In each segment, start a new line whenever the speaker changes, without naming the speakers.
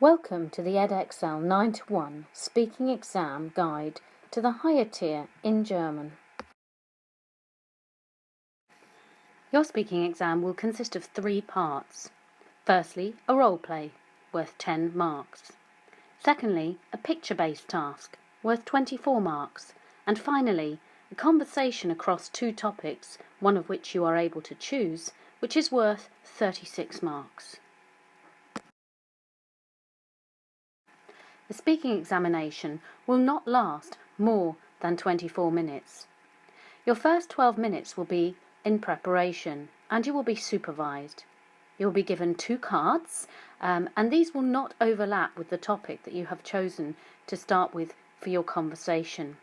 Welcome to the Edexcel 9 to 1 Speaking Exam Guide to the Higher Tier in German. Your speaking exam will consist of 3 parts. Firstly, a role play, worth 10 marks. Secondly, a picture-based task, worth 24 marks. And finally, a conversation across 2 topics, one of which you are able to choose, which is worth 36 marks. The speaking examination will not last more than 24 minutes. Your first 12 minutes will be in preparation and you will be supervised. You will be given 2 cards and these will not overlap with the topic that you have chosen to start with for your conversation.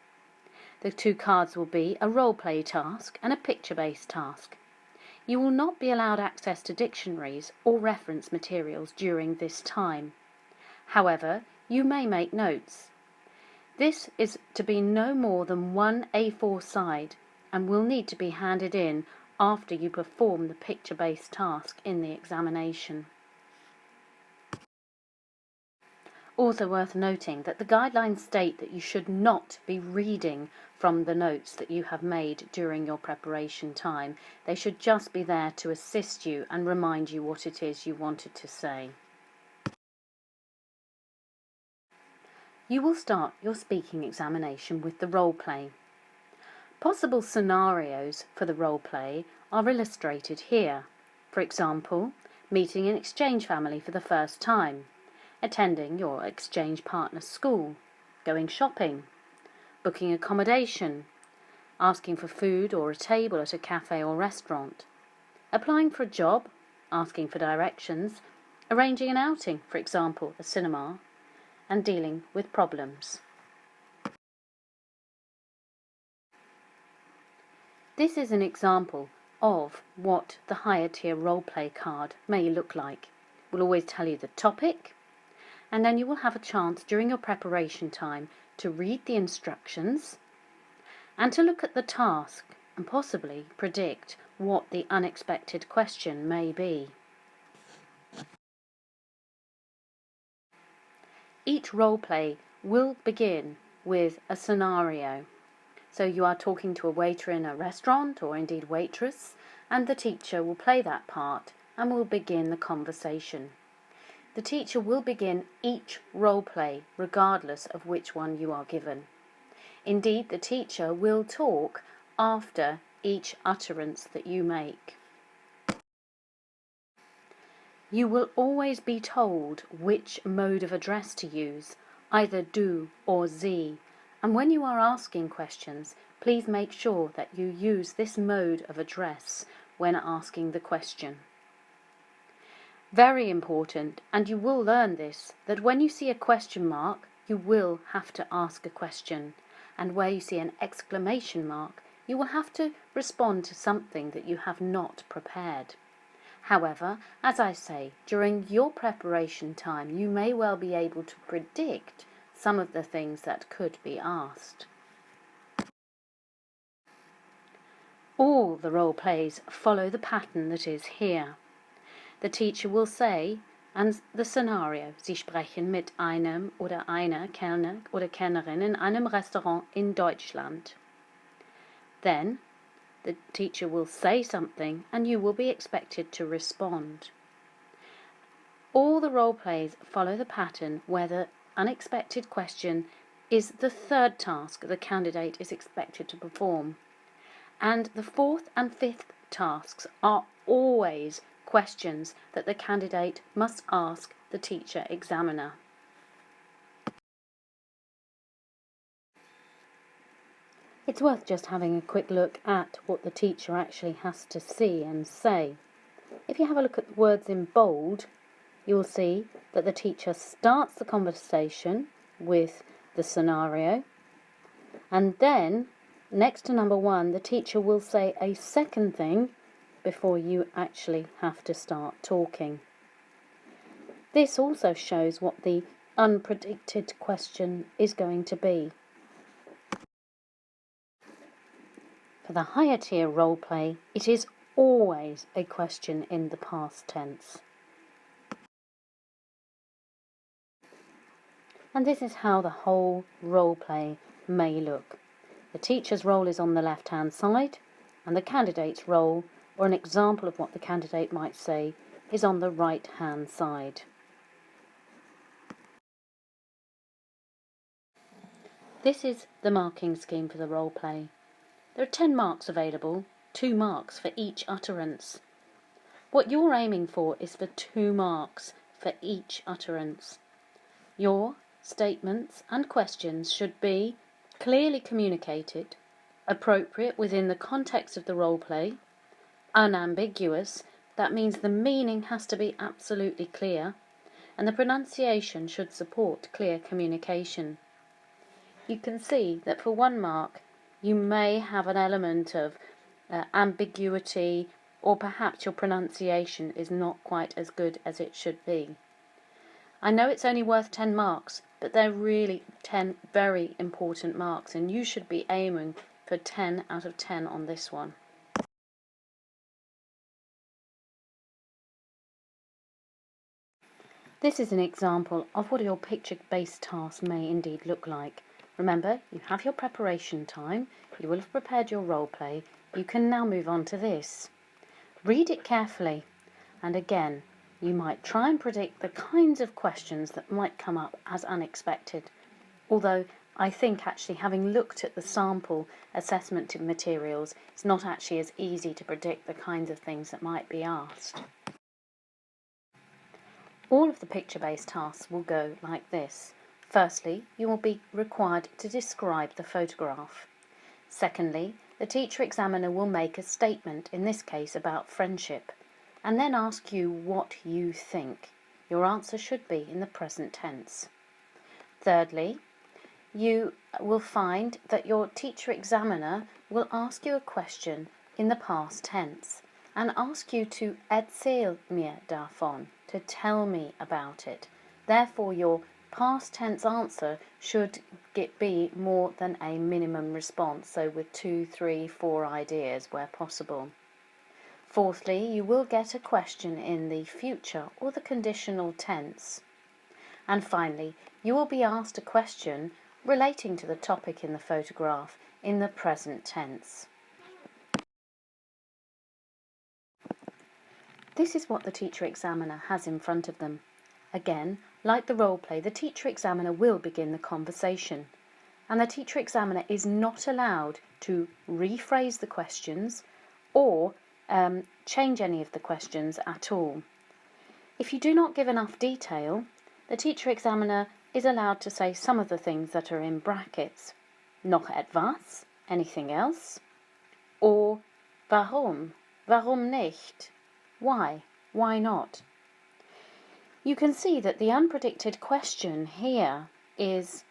The 2 cards will be a role play task and a picture-based task. You will not be allowed access to dictionaries or reference materials during this time. However, you may make notes. This is to be no more than 1 A4 side and will need to be handed in after you perform the picture-based task in the examination. Also worth noting that the guidelines state that you should not be reading from the notes that you have made during your preparation time. They should just be there to assist you and remind you what it is you wanted to say. You will start your speaking examination with the role play. Possible scenarios for the role play are illustrated here. For example, meeting an exchange family for the first time, attending your exchange partner's school, going shopping, booking accommodation, asking for food or a table at a cafe or restaurant, applying for a job, asking for directions, arranging an outing, for example, a cinema, and dealing with problems. This is an example of what the higher tier role play card may look like. We'll always tell you the topic, and then you will have a chance during your preparation time to read the instructions and to look at the task and possibly predict what the unexpected question may be. Each role play will begin with a scenario. So you are talking to a waiter in a restaurant or indeed waitress, and the teacher will play that part and will begin the conversation. The teacher will begin each role play regardless of which one you are given. Indeed, the teacher will talk after each utterance that you make. You will always be told which mode of address to use, either du or sie, and when you are asking questions, please make sure that you use this mode of address when asking the question. Very important, and you will learn this, that when you see a question mark, you will have to ask a question, and where you see an exclamation mark, you will have to respond to something that you have not prepared. However, as I say, during your preparation time, you may well be able to predict some of the things that could be asked. All the role plays follow the pattern that is here. The teacher will say, and the scenario, Sie sprechen mit einem oder einer Kellner oder Kellnerin in einem Restaurant in Deutschland. Then, the teacher will say something and you will be expected to respond. All the role plays follow the pattern where the unexpected question is the 3rd task the candidate is expected to perform. And the 4th and 5th tasks are always questions that the candidate must ask the teacher examiner. It's worth just having a quick look at what the teacher actually has to see and say. If you have a look at the words in bold, you will see that the teacher starts the conversation with the scenario, and then next to number 1, the teacher will say a second thing before you actually have to start talking. This also shows what the unpredicted question is going to be. For the higher tier role play, it is always a question in the past tense. And this is how the whole role play may look. The teacher's role is on the left-hand side, and the candidate's role, or an example of what the candidate might say, is on the right-hand side. This is the marking scheme for the role play. There are 10 marks available, 2 marks for each utterance. What you're aiming for is for 2 marks for each utterance. Your statements and questions should be clearly communicated, appropriate within the context of the role play, unambiguous, that means the meaning has to be absolutely clear, and the pronunciation should support clear communication. You can see that for 1 mark you may have an element of ambiguity, or perhaps your pronunciation is not quite as good as it should be. I know it's only worth 10 marks, but they're really 10 very important marks, and you should be aiming for 10 out of 10 on this one. This is an example of what your picture-based task may indeed look like. Remember, you have your preparation time, you will have prepared your role play, you can now move on to this. Read it carefully, and again, you might try and predict the kinds of questions that might come up as unexpected. Although I think actually having looked at the sample assessment materials, it's not actually as easy to predict the kinds of things that might be asked. All of the picture-based tasks will go like this. Firstly, you will be required to describe the photograph. Secondly, the teacher examiner will make a statement, in this case about friendship, and then ask you what you think. Your answer should be in the present tense. Thirdly, you will find that your teacher examiner will ask you a question in the past tense and ask you to erzähl mir davon, to tell me about it. Therefore, your past tense answer should be more than a minimum response, so with 2, 3, 4 ideas where possible. Fourthly, you will get a question in the future or the conditional tense. And finally, you will be asked a question relating to the topic in the photograph in the present tense. This is what the teacher examiner has in front of them. Again, like the role play, the teacher examiner will begin the conversation, and the teacher examiner is not allowed to rephrase the questions or change any of the questions at all. If you do not give enough detail, the teacher examiner is allowed to say some of the things that are in brackets. Noch etwas, anything else, or warum, warum nicht, why not. You can see that the unpredicted question here is: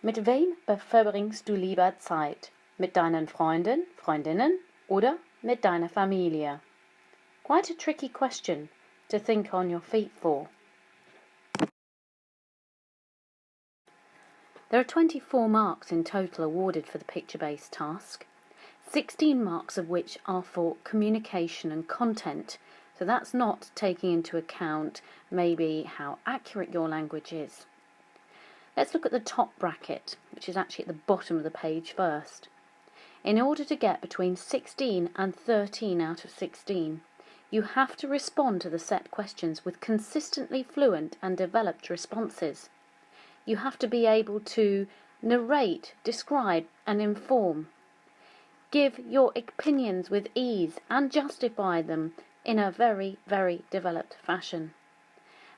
Mit wem verbringst du lieber Zeit? Mit deinen Freunden, Freundinnen oder mit deiner Familie? Quite a tricky question to think on your feet for. There are 24 marks in total awarded for the picture-based task, 16 marks of which are for communication and content. So that's not taking into account maybe how accurate your language is. Let's look at the top bracket, which is actually at the bottom of the page first. In order to get between 16 and 13 out of 16, you have to respond to the set questions with consistently fluent and developed responses. You have to be able to narrate, describe and inform. Give your opinions with ease and justify them in a very, very developed fashion.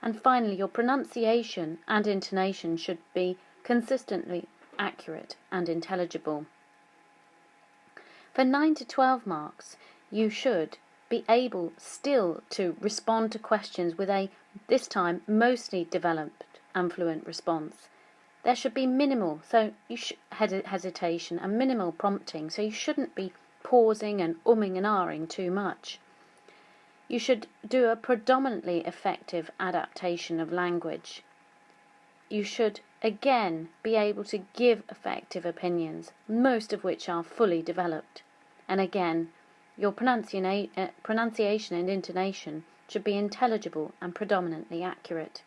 And finally, your pronunciation and intonation should be consistently accurate and intelligible. For 9 to 12 marks, you should be able still to respond to questions with a, this time, mostly developed and fluent response. There should be minimal hesitation and minimal prompting, so you shouldn't be pausing and umming and ahhing too much. You should do a predominantly effective adaptation of language. You should, again, be able to give effective opinions, most of which are fully developed. And again, your pronunciation and intonation should be intelligible and predominantly accurate.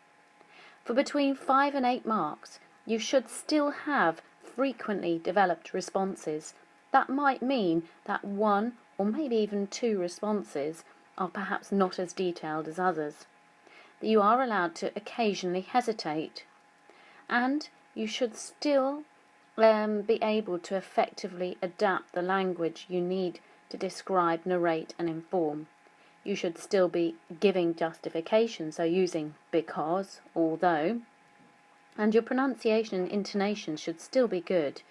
For between 5 and 8 marks, you should still have frequently developed responses. That might mean that 1 or maybe even 2 responses are perhaps not as detailed as others. You are allowed to occasionally hesitate, and you should still be able to effectively adapt the language you need to describe, narrate and inform. You should still be giving justification, so using because, although, and your pronunciation and intonation should still be good,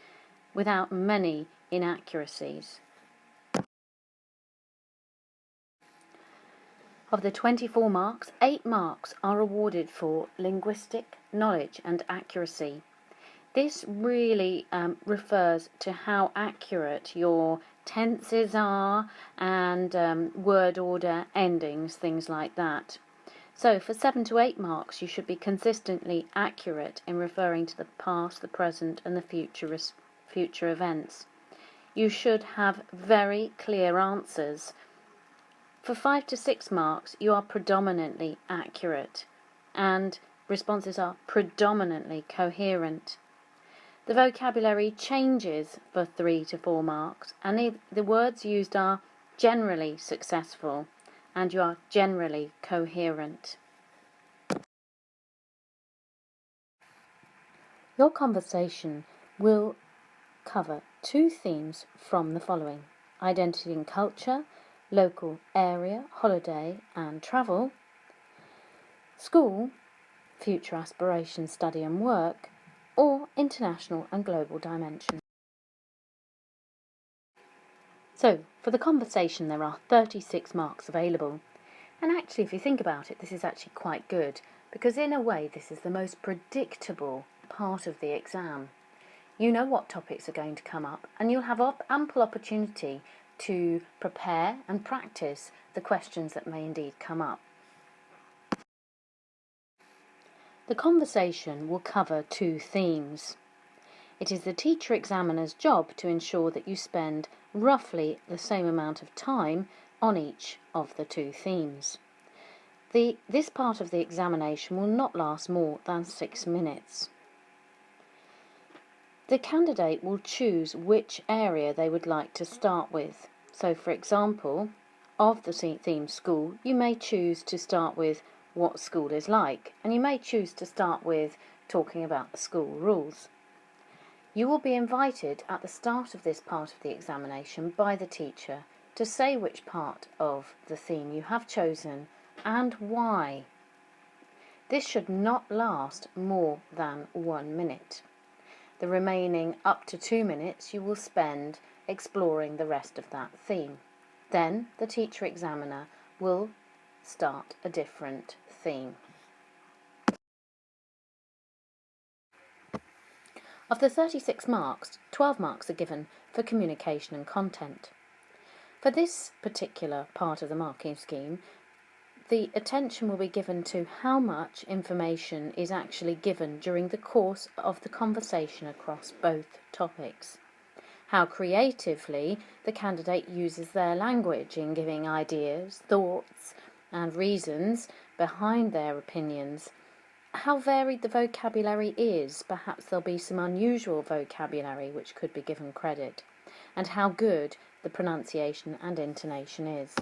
without many inaccuracies. Of the 24 marks, 8 marks are awarded for linguistic knowledge and accuracy. This really refers to how accurate your tenses are and word order, endings, things like that. So for 7 to 8 marks, you should be consistently accurate in referring to the past, the present and the future events. You should have very clear answers. For 5 to 6 marks, you are predominantly accurate and responses are predominantly coherent. The vocabulary changes for 3 to 4 marks, and the words used are generally successful and you are generally coherent. Your conversation will cover 2 themes from the following: identity and culture, local area, holiday and travel, school, future aspirations, study and work, or international and global dimension. So, for the conversation there are 36 marks available. And actually, if you think about it, this is actually quite good, because in a way this is the most predictable part of the exam. You know what topics are going to come up, and you'll have ample opportunity to prepare and practice the questions that may indeed come up. The conversation will cover 2 themes. It is the teacher examiner's job to ensure that you spend roughly the same amount of time on each of the 2 themes. This part of the examination will not last more than 6 minutes. The candidate will choose which area they would like to start with. So, for example, of the theme school, you may choose to start with what school is like, and you may choose to start with talking about the school rules. You will be invited at the start of this part of the examination by the teacher to say which part of the theme you have chosen and why. This should not last more than 1 minute. The remaining up to 2 minutes you will spend exploring the rest of that theme. Then the teacher examiner will start a different theme. Of the 36 marks, 12 marks are given for communication and content. For this particular part of the marking scheme, the attention will be given to how much information is actually given during the course of the conversation across both topics. How creatively the candidate uses their language in giving ideas, thoughts and reasons behind their opinions. How varied the vocabulary is, perhaps there'll be some unusual vocabulary which could be given credit, and how good the pronunciation and intonation is.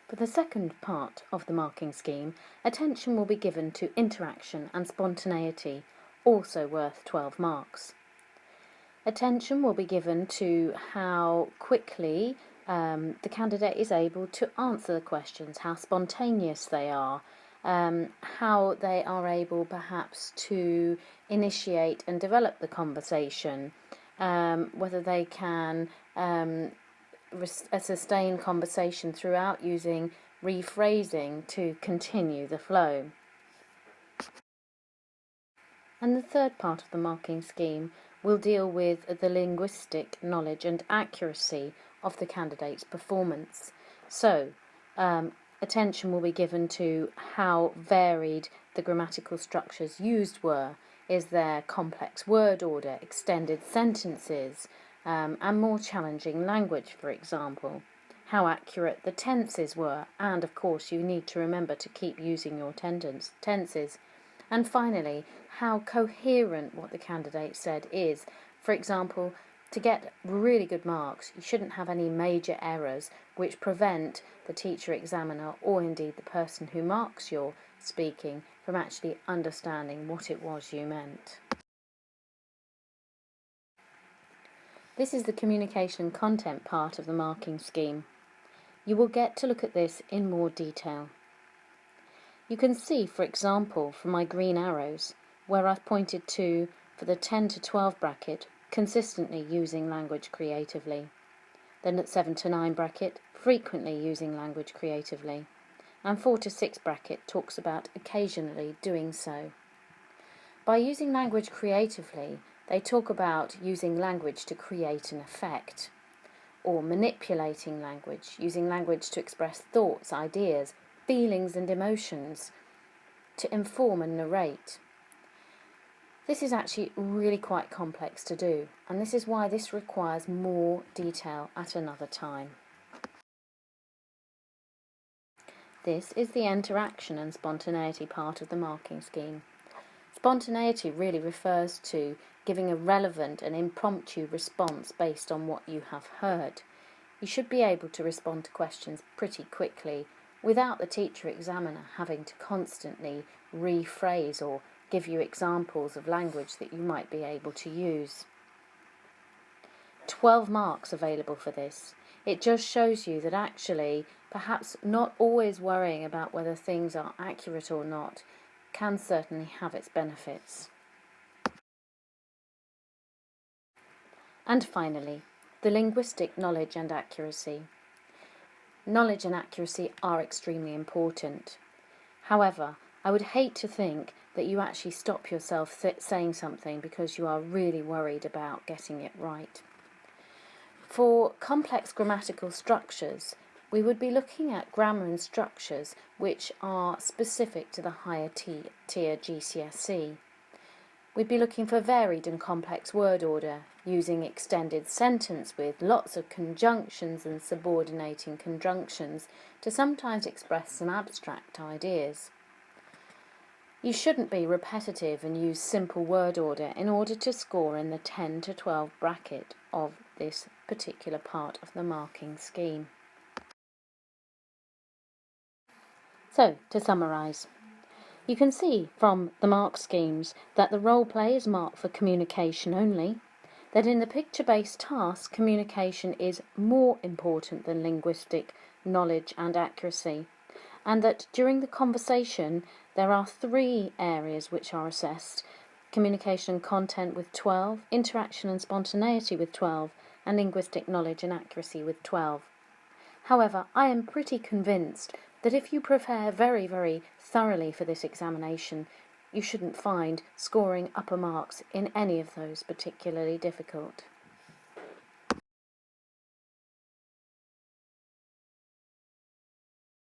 For the second part of the marking scheme, attention will be given to interaction and spontaneity, also worth 12 marks. Attention will be given to how quickly the candidate is able to answer the questions, how spontaneous they are, how they are able perhaps to initiate and develop the conversation, whether they can sustain conversation throughout using rephrasing to continue the flow. And the third part of the marking scheme will deal with the linguistic knowledge and accuracy of the candidate's performance. So, attention will be given to how varied the grammatical structures used were. Is there complex word order, extended sentences, and more challenging language, for example? how accurate the tenses were, and of course you need to remember to keep using your tenses. And finally, how coherent what the candidate said is. For example, to get really good marks, you shouldn't have any major errors which prevent the teacher examiner, or indeed the person who marks your speaking, from actually understanding what it was you meant. This is the communication content part of the marking scheme. You will get to look at this in more detail. You can see, for example, from my green arrows, where I've pointed to, for the 10 to 12 bracket, consistently using language creatively. Then at 7 to 9 bracket, frequently using language creatively. And 4 to 6 bracket talks about occasionally doing so. By using language creatively, they talk about using language to create an effect, or manipulating language, using language to express thoughts, ideas, feelings and emotions, to inform and narrate. This is actually really quite complex to do, and this is why this requires more detail at another time. This is the interaction and spontaneity part of the marking scheme. Spontaneity really refers to giving a relevant and impromptu response based on what you have heard. You should be able to respond to questions pretty quickly without the teacher examiner having to constantly rephrase or give you examples of language that you might be able to use. 12 marks available for this. It just shows you that actually perhaps not always worrying about whether things are accurate or not can certainly have its benefits. And finally, the linguistic knowledge and accuracy. Knowledge and accuracy are extremely important. However, I would hate to think that you actually stop yourself saying something because you are really worried about getting it right. For complex grammatical structures, we would be looking at grammar and structures which are specific to the higher tier GCSE. We'd be looking for varied and complex word order, using extended sentence with lots of conjunctions and subordinating conjunctions to sometimes express some abstract ideas. You shouldn't be repetitive and use simple word order in order to score in the 10 to 12 bracket of this particular part of the marking scheme. So, to summarise, you can see from the mark schemes that the role play is marked for communication only, that in the picture-based task communication is more important than linguistic knowledge and accuracy, and that during the conversation there are 3 areas which are assessed: communication and content with 12, interaction and spontaneity with 12, and linguistic knowledge and accuracy with 12. However, I am pretty convinced that if you prepare very, very thoroughly for this examination, you shouldn't find scoring upper marks in any of those particularly difficult.